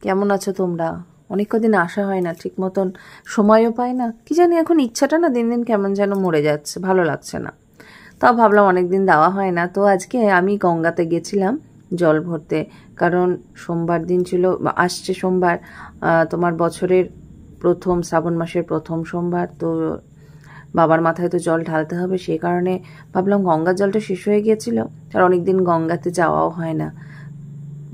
কেমন আছো তোমরা? অনেক কদিন আসা হয় না, ঠিক মতন সময়ও পাই না, কি জানি এখন ইচ্ছাটা না দিন দিন কেমন যেন মরে যাচ্ছে, ভালো লাগছে না। তাও ভাবলাম অনেক দিন দেওয়া হয় না, তো আজকে আমি গঙ্গাতে গেছিলাম জল ভরতে। কারণ সোমবার দিন ছিল, আসছে সোমবার, তোমার বছরের প্রথম শ্রাবণ মাসের প্রথম সোমবার, তো বাবার মাথায় তো জল ঢালতে হবে, সেই কারণে ভাবলাম গঙ্গার জলটা শেষ হয়ে গিয়েছিল, আর অনেকদিন গঙ্গাতে যাওয়াও হয় না।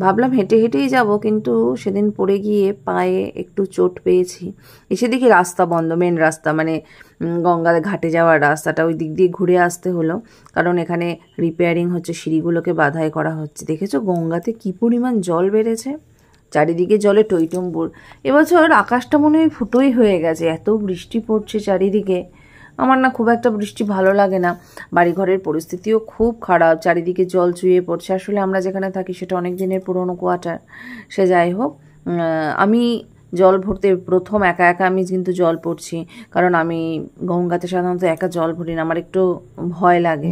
ভাবলাম হেঁটে হেঁটেই যাব, কিন্তু সেদিন পড়ে গিয়ে পায়ে একটু চোট পেয়েছি। এসে দেখি রাস্তা বন্ধ, মেন রাস্তা মানে গঙ্গার ঘাটে যাওয়ার রাস্তাটা, ওই দিক দিয়ে ঘুরে আসতে হলো। কারণ এখানে রিপেয়ারিং হচ্ছে, সিঁড়িগুলোকে বাধাই করা হচ্ছে। দেখেছো গঙ্গাতে কি পরিমাণ জল বেড়েছে, চারিদিকে জলে টইটুম্বুর। এবছর আকাশটা মনে হয় ফুটোই হয়ে গেছে, এত বৃষ্টি পড়ছে চারিদিকে। আমার না খুব একটা বৃষ্টি ভালো লাগে না, বাড়িঘরের পরিস্থিতিও খুব খারাপ, চারিদিকে জল চুইয়ে পড়ছে। আসলে আমরা যেখানে থাকি সেটা অনেক দিনের পুরনো কোয়ার্টার, সে যাই হোক। আমি জল ভরতে প্রথম একা একা আমি কিন্তু জল পড়ছি, কারণ আমি গঙ্গাতে সাধারণত একা জল ভরি না, আমার একটু ভয় লাগে।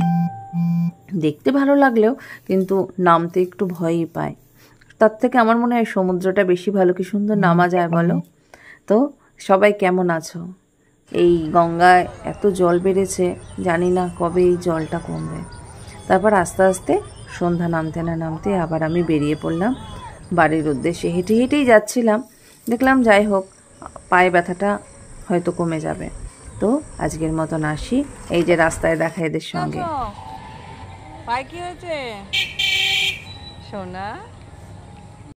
দেখতে ভালো লাগলেও কিন্তু নামতে একটু ভয়ই পায়। তার থেকে আমার মনে হয় সমুদ্রটা বেশি ভালো, কি সুন্দর নামা যায় বলো। তো সবাই কেমন আছো? এই গঙ্গায় এত জল বেড়েছে, জানি না কবে এই জলটা কমবে। তারপর আস্তে আস্তে সন্ধ্যা নামতে না নামতে আবার আমি বেরিয়ে পড়লাম বাড়ির উদ্দেশ্যে। হেঁটে হেঁটেই যাচ্ছিলাম, দেখলাম যাই হোক পায়ে ব্যথাটা হয়তো কমে যাবে। তো আজকের মতন আসি, এই যে রাস্তায় দেখা এদের সঙ্গে। পায়ে কি হয়েছে সোনা?